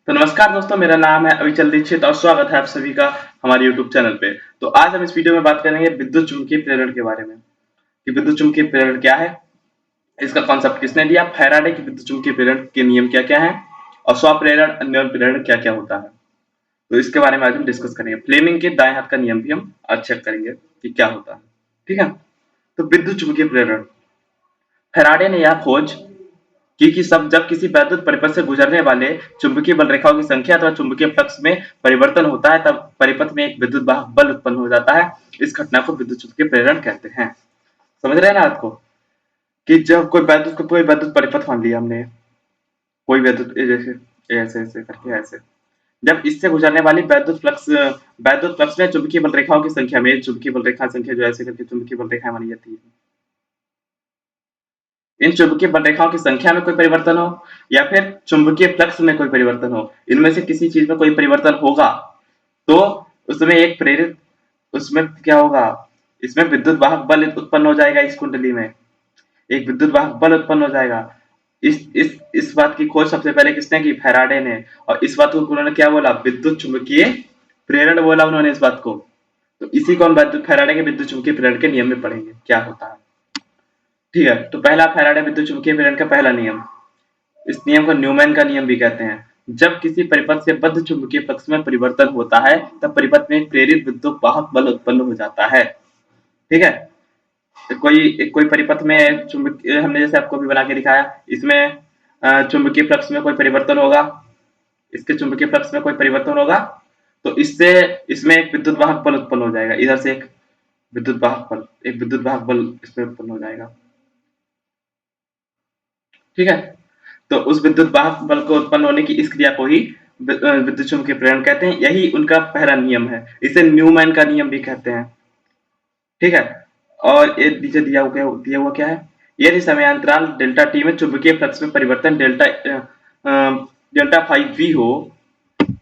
तो नमस्कार दोस्तों, मेरा नाम है अविचल दीक्षित और स्वागत है आप सभी का हमारे YouTube चैनल पे। तो आज हम इस वीडियो में बात करेंगे विद्युत चुम्बकीय प्रेरण के बारे में कि विद्युत चुम्बकीय प्रेरण क्या है, इसका कॉन्सेप्ट किसने दिया, फैराडे की विद्युत चुम्बकीय प्रेरण के नियम क्या-क्या हैं और स्वप्रेरण, अन्योन्य प्रेरण क्या-क्या होता है। तो इसके बारे में आज हम डिस्कस करेंगे। फ्लेमिंग के दाएं हाथ का नियम भी हम आज चेक करेंगे कि क्या होता है। ठीक है, तो विद्युत चुम्बकीय प्रेरण, फैराडे ने यह खोज कि सब जब किसी वैद्युत परिपथ से गुजरने वाले चुंबकीय बल रेखाओं की संख्या अथवा चुंबकीय फ्लक्स में परिवर्तन होता है, तब परिपथ में एक विद्युत वाहक बल उत्पन्न हो जाता है। इस घटना को विद्युत चुम्बकीय प्रेरण कहते हैं। समझ रहे हैं ना आपको कि जब कोई वैद्युत परिपथ मान लिया हमने, कोई वैद्युत जैसे ऐसे ऐसे करके ऐसे, जब इससे गुजरने वाली वैद्युत फ्लक्स में चुंबकीय बल रेखाओं की संख्या में चुंबकीय बल रेखा संख्या जो ऐसे करके चुंबकीय बल रेखाएं मानी जाती है, इन चुंबकीय बल रेखाओं की संख्या में कोई परिवर्तन हो या फिर चुंबकीय फ्लक्स में कोई परिवर्तन हो, इनमें से किसी चीज में कोई परिवर्तन होगा तो उसमें क्या होगा, इसमें विद्युत वाहक बल उत्पन्न हो जाएगा। इस कुंडली में एक विद्युत वाहक बल उत्पन्न हो जाएगा। इस बात की खोज सबसे पहले किसने की? फैराडे ने। और इस बात को उन्होंने क्या बोला? विद्युत चुम्बकीय प्रेरण बोला उन्होंने इस बात को। तो इसी को हम फैराडे के विद्युत चुम्बकीय प्रेरण के नियम में पढ़ेंगे क्या होता है। ठीक है, तो पहला फैराडे विद्युत चुम्बकीय प्रेरण का पहला नियम, इस नियम को न्यूमैन का नियम भी कहते हैं। जब किसी परिपथ से बद्ध चुंबकीय फ्लक्स में परिवर्तन होता है, तब परिपथ में एक प्रेरित विद्युत वाहक बल उत्पन्न हो जाता है। ठीक है, तो कोई परिपथ में चुंबकीय, हमने जैसे आपको भी बना के दिखाया, इसमें चुंबकीय फ्लक्स में कोई परिवर्तन होगा, इसके चुंबकीय फ्लक्स में कोई परिवर्तन होगा तो इससे इसमें एक विद्युत वाहक बल उत्पन्न हो जाएगा। इधर से एक विद्युत वाहक बल इसमें उत्पन्न हो जाएगा। ठीक है, तो उस विद्युत वाहक बल को उत्पन्न होने की इस क्रिया को ही विद्युत चुम्बकीय प्रेरण कहते हैं। यही उनका पहला नियम है। इसे न्यूमैन का नियम भी कहते हैं। ठीक है, और ये नीचे दिया हुआ क्या है? यदि समयांतराल डेल्टा टी में चुंबकीय फ्लक्स में परिवर्तन डेल्टा फाइव वी हो,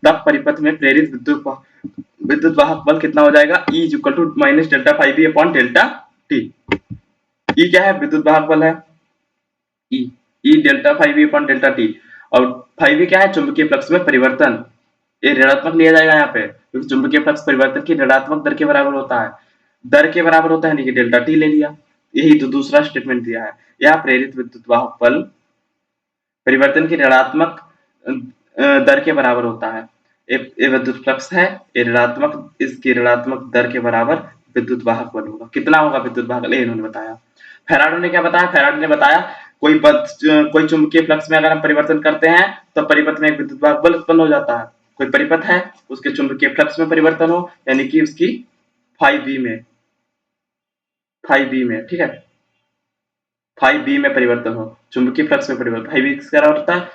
तब परिपथ में प्रेरित विद्युत वाहक बल कितना हो जाएगा? E is equal to minus delta phi V upon delta T. E क्या है? विद्युत वाहक बल है E, delta phi V upon delta T. और फाइव वी क्या है? चुंबकीय फ्लक्स में परिवर्तन। ये ऋणात्मक लिया जाएगा यहाँ पे, क्योंकि चुंबकीय फ्लक्स परिवर्तन की ऋणात्मक दर के बराबर होता है। दर के बराबर होता है, यानी कि डेल्टा टी ले लिया। यही तो दूसरा स्टेटमेंट दिया है। यह प्रेरित विद्युत वाहक बल परिवर्तन की ऋणात्मक दर के बराबर होता है। ये विद्युत फ्लक्स है, ये ऋणात्मक, इसकी ऋणात्मक दर के बराबर विद्युत वाहक बल होगा। कितना होगा विद्युत वाहक बल? इन्होंने बताया। फैराडे ने क्या बताया? फैराडे ने बताया कोई चुंबकीय फ्लक्स में अगर हम परिवर्तन करते हैं तो परिपथ में एक विद्युत वाहक बल उत्पन्न हो जाता है। कोई परिपथ है, उसके चुंबकीय फ्लक्स में परिवर्तन हो, यानी कि उसकी 5V में, ठीक है, 5V में परिवर्तन हो, चुंबकीय फ्लक्स में परिवर्तन। 5V क्या होता है?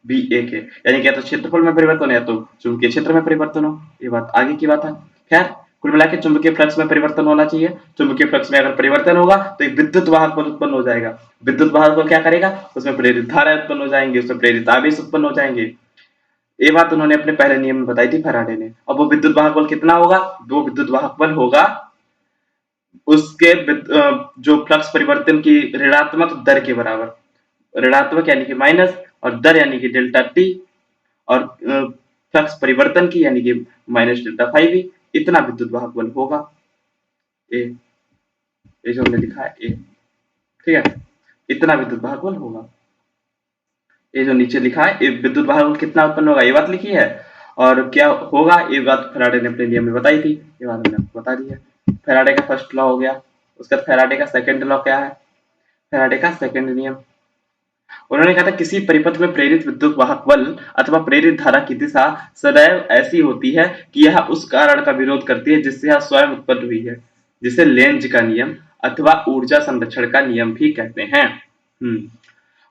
VA के, यानी कि या तो क्षेत्रफल में परिवर्तन या तो चुंबकीय क्षेत्र में परिवर्तन हो। ये बात आगे की बात है। खैर, कुल मिला के चुंबकीय फ्लक्स में परिवर्तन होना चाहिए। चुंबकीय फ्लक्स में अगर परिवर्तन होगा तो एक विद्युत वाहक बल उत्पन्न हो जाएगा। विद्युत वाहक बल क्या करेगा? उसमें प्रेरित धारा उत्पन्न हो जाएंगे, उसमें प्रेरित आवेश उत्पन्न हो जाएंगे। ये बात उन्होंने अपने पहले नियम में बताई थी फैराडे ने। अब वो विद्युत वाहक बल कितना होगा? वो विद्युत वाहक बल होगा उसके जो फ्लक्स परिवर्तन की ऋणात्मक दर के बराबर। ऋणात्मक यानी कि माइनस, और दर यानी कि डेल्टा टी, और फ्लक्स परिवर्तन की यानी कि माइनस डेल्टा फाइव ई, इतना विद्युत वाहक बल होगा। ये जो हमने लिखा है ए, ठीक है, इतना विद्युत वाहक बल होगा। ये जो नीचे लिखा है, ये विद्युत वाहक बल कितना उत्पन्न होगा, ये बात लिखी है। और क्या होगा, ये बात फैराडे ने अपने नियम में बताई थी। ये बात हमने आपको बता दी है। फैराडे का फर्स्ट लॉ हो गया। उसका फैराडे का सेकंड लॉ क्या है? फैराडे का सेकंड नियम, उन्होंने कहा था किसी परिपथ में प्रेरित विद्युत वाहक बल अथवा प्रेरित धारा की दिशा सदैव ऐसी होती है कि यह उस कारण का विरोध करती है जिससे यह स्वयं उत्पन्न हुई है, जिसे लेंज का नियम अथवा ऊर्जा संरक्षण का नियम भी कहते हैं।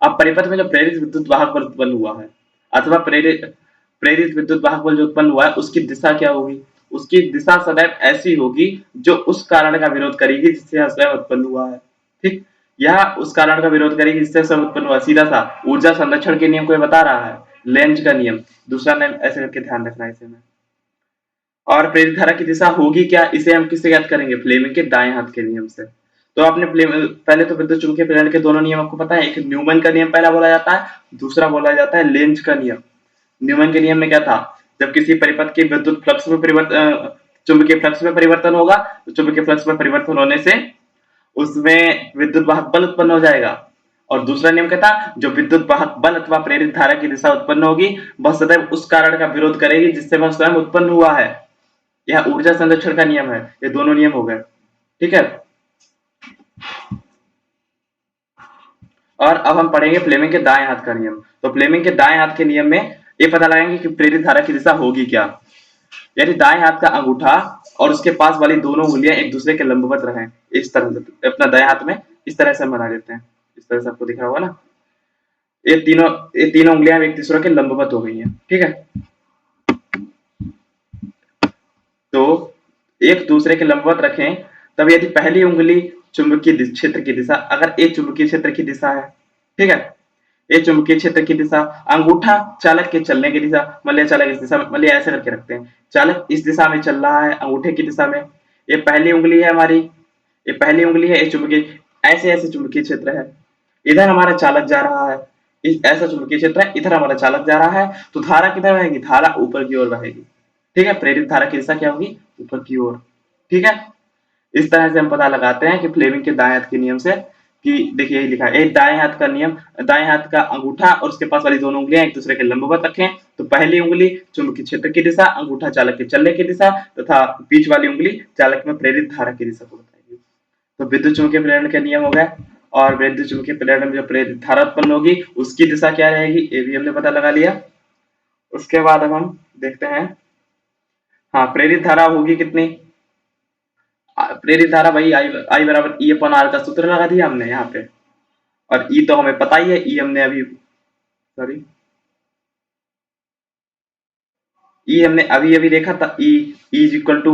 अब परिपथ में जो प्रेरित विद्युत वाहक बल उत्पन्न हुआ है अथवा प्रेरित विद्युत वाहक बल जो उत्पन्न हुआ है, उसकी दिशा क्या होगी? उसकी दिशा सदैव ऐसी होगी जो उस कारण का विरोध करेगी जिससे यह स्वयं उत्पन्न हुआ है। ठीक, यह उस कारण का विरोध करेगी जिससे स्वयं उत्पन्न हुआ। सीधा सा ऊर्जा संरक्षण के नियम को बता रहा है, लेंज का नियम। दूसरा नियम ऐसे करके ध्यान रखना है इसे में। और प्रेरित धारा की दिशा होगी क्या? इसे हम किससे ज्ञात करेंगे? फ्लेमिंग के दाएं हाथ के नियम से। तो आपने पहले तो विद्युत चुम्बकीय प्रेरण के दोनों नियम आपको पता है। एक न्यूमैन का नियम पहला बोला जाता है, दूसरा बोला जाता है लेंज का नियम। न्यूमैन के नियम में क्या था, जब किसी परिपथ के विद्युत फ्लक्स में परिवर्तन, चुंबकीय फ्लक्स में परिवर्तन होगा, तो चुंबकीय फ्लक्स में परिवर्तन होने से उसमें विद्युत वाहक बल उत्पन्न हो जाएगा। और दूसरा नियम क्या था, जो विद्युत वाहक बल अथवा प्रेरित धारा की दिशा उत्पन्न होगी, वह सदैव उस कारण का विरोध करेगी जिससे वह स्वयं उत्पन्न हुआ है। यह ऊर्जा संरक्षण का नियम है। ये दोनों नियम हो गए, ठीक है। और अब हम पढ़ेंगे फ्लेमिंग के दाएं हाथ का नियम। तो फ्लेमिंग के दाएं हाथ के नियम में ये पता लगाएंगे कि प्रेरित धारा की दिशा होगी क्या। यदि दाएं हाथ का अंगूठा और उसके पास वाली दोनों उंगलियां एक दूसरे के लंबवत रहें, इस तरह से अपना दाएं हाथ में इस तरह से हम बना देते हैं, इस तरह से आपको दिख रहा होगा ना, ये तीनों उंगलियां एक दूसरे के लंबवत हो गई हैं, ठीक है। तो एक दूसरे के लंबवत रखें, तब यदि पहली उंगली चुंबकीय क्षेत्र की दिशा, अगर एक चुंबकीय क्षेत्र की दिशा है, ठीक है, ये चुंबकीय क्षेत्र की दिशा, अंगूठा चालक के चलने की दिशा, मान लिया चालक इस दिशा में, मान लिया ऐसे करके रखते हैं, चालक इस दिशा में चल रहा है अंगूठे की दिशा में, ये पहली उंगली है हमारी, ये पहली उंगली है, ये चुंबकीय, ऐसे ऐसे चुंबकीय क्षेत्र है, इधर हमारा चालक जा रहा है, इस ऐसा चुंबकीय क्षेत्र है, इधर हमारा चालक जा रहा है, तो धारा किधर बहेगी, धारा ऊपर की ओर बहेगी, ठीक है। प्रेरित धारा की दिशा क्या होगी, ऊपर की ओर, ठीक है। इस तरह से हम पता लगाते हैं कि फ्लेमिंग के दाएं हाथ के नियम से, कि देखिए यही लिखा है, एक दाएं हाथ का नियम, दाएं हाथ का अंगूठा और उसके पास वाली दोनों उंगलियां एक दूसरे के लंबवत रखें, तो पहली उंगली चुंबकीय क्षेत्र की दिशा, अंगूठा चालक के चलने की दिशा, तथा बीच वाली उंगली चालक में प्रेरित धारा की दिशा को बताएगी। तो विद्युत चुंबकीय प्रेरण के नियम हो गए। और विद्युत चुंबकीय प्रेरण में जो प्रेरित धारा उत्पन्न होगी उसकी दिशा क्या रहेगी, ये भी हमने पता लगा लिया। उसके बाद अब हम देखते हैं, हाँ, प्रेरित धारा होगी कितनी, प्रेरित धारा वही आई बराबर ई अपन आर का सूत्र लगा दिया हमने यहाँ पे, और ई तो हमें पता ही है, ई हमने अभी, सॉरी, ई हमने अभी अभी देखा था, ई इज इक्वल टू,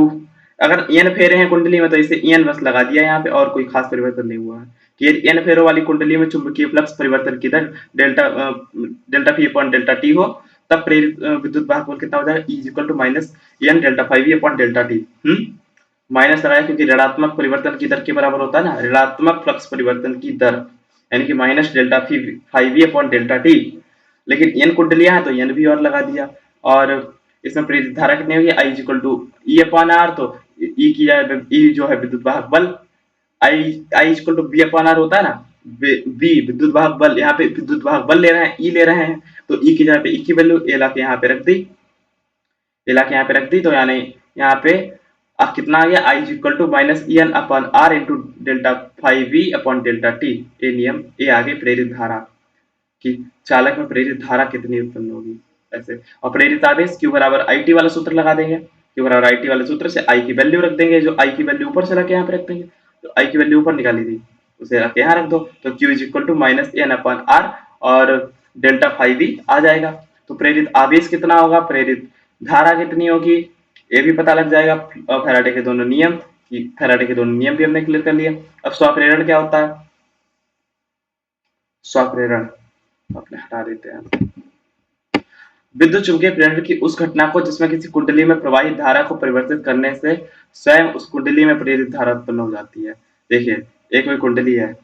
अगर एन फेरे हैं कुंडली में तो इसे एन बस लगा दिया यहाँ पे, और कोई खास परिवर्तन नहीं हुआ है कि यदि एन फेरों वाली कुंडली में चुंबकीय फ्लक्स परिवर्तन की दर delta delta phi upon delta T हो, तब प्रेरित विद्युत वाहक बल कितना हो जाएगा, E is equal to minus N delta phi V upon delta T. Minus लगाया क्योंकि ऋणात्मक परिवर्तन की दर के बराबर होता है ना, ऋणात्मक फ्लक्स परिवर्तन की दर, यानी कि minus delta phi V upon delta T. लेकिन एन कुंडलियां है तो एन भी और लगा दिया, और इसमें प्रेरित धारा कितनी होगी, I equal to E upon R, तो ई की जाए, ई जो है विद्युत वाहक बल, I I equal to B upon R होता है ना, बी विद्युत वाहक बल, यहाँ पे विद्युत वाहक बल ले रहे हैं, ई ले रहे हैं, तो ई की जगह पे ई की वैल्यू ए ला के यहाँ पे रख दी, ए ला के यहाँ पे रख दी, तो यानी यहाँ पे कितना आ गया, I equal to minus E N upon R into delta phi V upon delta T. ये नियम, ये आगे प्रेरित धारा कि चालक में प्रेरित धारा कितनी उत्पन्न होगी ऐसे। और प्रेरित आवेश क्यू बराबर आई टी वाला सूत्र लगा देंगे, क्यू बराबर आई टी वाले सूत्र से आई की वैल्यू रख देंगे, जो आई की वैल्यू ऊपर से रख यहाँ पे रख देंगे, तो आई की वैल्यू ऊपर निकाली थी उसे रख यहाँ रख दो, तो Q is equal to minus N upon R और डेल्टा फाइव भी आ जाएगा। तो प्रेरित आवेश कितना होगा, प्रेरित धारा कितनी होगी, ये भी पता लग जाएगा। फैराडे के दोनों नियम, फैराडे के दोनों नियम भी हमने क्लियर कर लिया। अब स्वप्रेरण क्या होता है, स्वप्रेरण अपने हटा देते हैं। विद्युत चुंबकीय प्रेरण की उस घटना को जिसमें किसी कुंडली में प्रवाहित धारा को परिवर्तित करने से स्वयं उस कुंडली में प्रेरित धारा उत्पन्न हो जाती है। देखिए, एक कोई कुंडली है,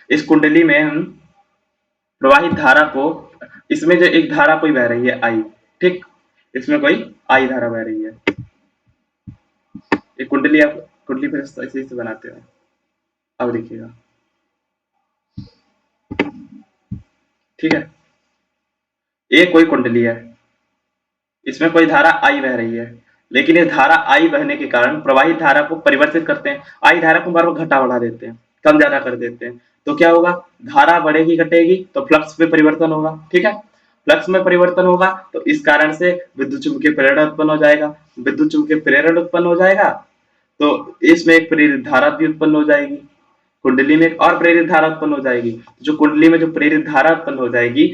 इस कुंडली में हम प्रवाहित धारा को, इसमें जो एक धारा कोई बह रही है आई, ठीक, इसमें कोई आई धारा बह रही है, एक कुंडली, आप कुंडली फिर ऐसे से बनाते हैं। अब देखिएगा, ठीक है, ये कोई कुंडली है, इसमें कोई धारा आई बह रही है, लेकिन ये धारा आई बहने के कारण प्रवाहित धारा को परिवर्तित करते हैं, आई धारा को बार बार घटा बढ़ा देते हैं, कम ज्यादा कर देते हैं, तो क्या होगा, धारा बढ़ेगी घटेगी तो फ्लक्स में परिवर्तन होगा, ठीक है। फ्लक्स में परिवर्तन होगा तो इस कारण से विद्युत चुंबकीय प्रेरण उत्पन्न हो जाएगा, विद्युत चुंबकीय प्रेरण उत्पन्न हो जाएगा, तो इसमें एक प्रेरित धारा भी उत्पन्न हो जाएगी, कुंडली में एक और प्रेरित धारा उत्पन्न हो जाएगी। जो कुंडली में जो प्रेरित धारा उत्पन्न हो जाएगी,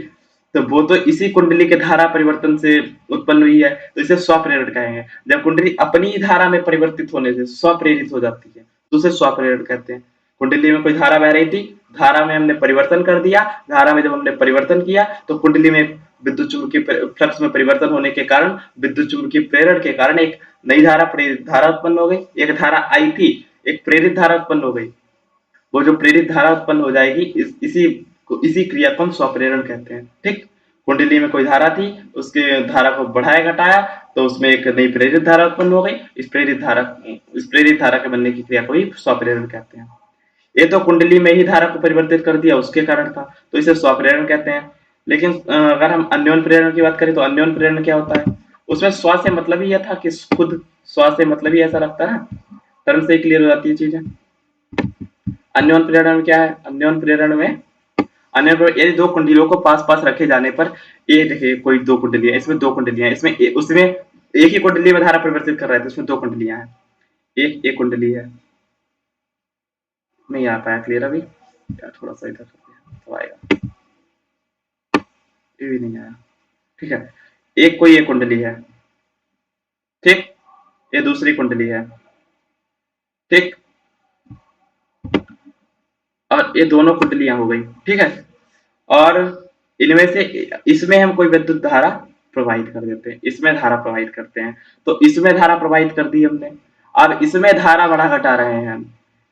तो वो तो इसी कुंडली के धारा परिवर्तन से उत्पन्न हुई है, तो इसे स्वप्रेरण कहेंगे। जब कुंडली अपनी धारा में परिवर्तित होने से स्वप्रेरित हो जाती है तो उसे स्वप्रेरण कहते हैं। कुंडली में कोई धारा बह रही थी, धारा में हमने परिवर्तन कर दिया, धारा में जब हमने परिवर्तन किया तो कुंडली में विद्युत चुंबकीय फ्लक्स में परिवर्तन होने के कारण, विद्युत चुंबकीय प्रेरण के कारण एक नई धारा, प्रेरित धारा उत्पन्न हो गई, एक धारा आई थी, एक प्रेरित धारा उत्पन्न हो गई। वो जो प्रेरित धारा उत्पन्न हो जाएगी, इसी क्रिया को हम स्वप्रेरण कहते हैं, ठीक। कुंडली में कोई धारा थी, उसके धारा को बढ़ाया घटाया तो उसमें एक नई प्रेरित धारा उत्पन्न हो गई। इस प्रेरित धारा के बनने की क्रिया को ही स्वप्रेरण कहते हैं। ये तो कुंडली में ही धारा को परिवर्तित कर दिया, उसके कारण था, तो इसे स्वप्रेरण कहते हैं। लेकिन अगर हम अन्योन प्रेरण की बात करें तो अन्योन प्रेरण क्या होता है? उसमें स्व से मतलब ही यह था कि खुद स्व से मतलब ही ऐसा रखता है, टर्म से ही क्लियर हो जाती है चीजें। अन्योन प्रेरण में क्या है? अन्योन प्रेरण में यदि दो कुंडलियों को पास पास रखे जाने पर, ये देखिए कोई दो कुंडलियां, इसमें दो कुंडलियां, उसमें एक ही कुंडली में धारा परिवर्तित कर रहे थे, उसमें दो कुंडलियां हैं, एक कुंडली है। नहीं आ पाया क्लियर अभी, यार थोड़ा सा इधर तो आएगा, ये भी नहीं आया। ठीक है, एक कोई एक कुंडली है, ठीक, ये दूसरी कुंडली है, ठीक, और ये दोनों कुंडलियां हो गई, ठीक है। और इनमें से इसमें हम कोई विद्युत धारा प्रवाहित कर देते हैं, इसमें धारा प्रवाहित करते हैं, तो इसमें धारा प्रवाहित कर दी हमने। अब इसमें धारा बढ़ा घटा रहे हैं हम,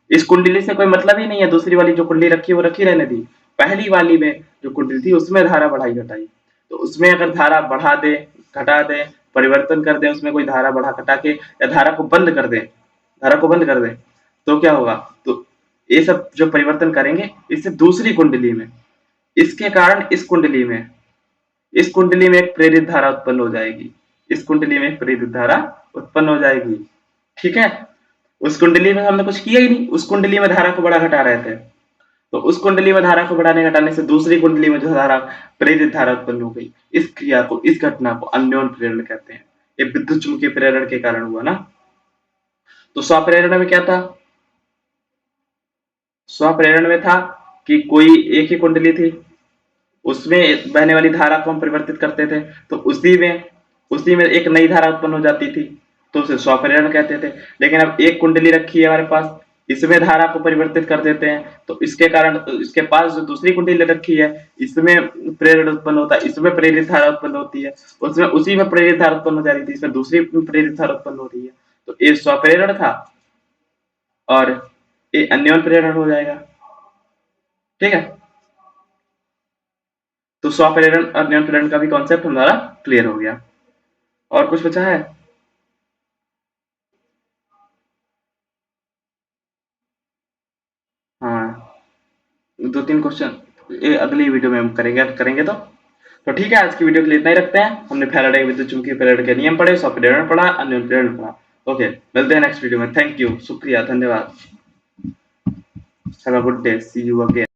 इस कुंडली से कोई मतलब ही नहीं है, दूसरी वाली जो कुंडली रखी है वो रखी रहने दी, पहली वाली में जो कुंडली थी उसमें धारा बढ़ाई घटाई, तो उसमें अगर धारा बढ़ा दे, घटा दे, परिवर्तन कर दे, उसमें कोई धारा बढ़ा घटा के या धारा को बंद कर दे, धारा को बंद कर दे, तो क्या होगा? तो ये सब जो परिवर्तन करेंगे इससे दूसरी कुंडली में, इसके कारण इस कुंडली में एक प्रेरित धारा उत्पन्न हो जाएगी, इस कुंडली में एक प्रेरित धारा उत्पन्न हो जाएगी, ठीक है। उस कुंडली में हमने कुछ किया ही नहीं, उस कुंडली में धारा को बढ़ा घटा रहे थे, तो उस कुंडली में धारा को बढ़ाने घटाने से दूसरी कुंडली में जो धारा प्रेरित धारा उत्पन्न हो गई, इस क्रिया को, इस घटना को अन्योन प्रेरण कहते हैं। ये विद्युत चुंबकीय प्रेरण के कारण हुआ ना। तो स्वप्रेरण में क्या था? स्वप्रेरण में था कि कोई एक ही कुंडली थी, उसमें बहने वाली धारा को हम परिवर्तित करते थे, तो उसी में एक नई धारा उत्पन्न हो जाती थी, तो उसे स्वप्रेरण कहते थे। लेकिन अब एक कुंडली रखी है हमारे पास, इसमें धारा को परिवर्तित कर देते हैं, तो इसके कारण इसके पास जो दूसरी कुंडली रखी है इसमें प्रेरण उत्पन्न होता है, इसमें प्रेरित धारा उत्पन्न होती है, उसमें उसी में प्रेरित धारा उत्पन्न हो जा रही थी, इसमें दूसरी प्रेरित धारा उत्पन्न हो रही है, तो ये स्वप्रेरण था और ये अन्योन प्रेरण हो जाएगा, ठीक है। तो स्वप्रेरण और अन्योन प्रेरण का भी कॉन्सेप्ट हमारा क्लियर हो गया। और कुछ बचा है? हाँ, दो तीन क्वेश्चन ये अगली वीडियो में हम करेंगे तो ठीक है, आज की वीडियो के लिए इतना ही रखते हैं। हमने फैराडे विद्युत चुंबकीय प्रेरण के नियम पढ़े, स्वप्रेरण पढ़ा, अन्योन प्रेरण पढ़ा। ओके, मिलते हैं नेक्स्ट वीडियो में। थैंक यू, शुक्रिया, धन्यवाद। Have a good day, see you again.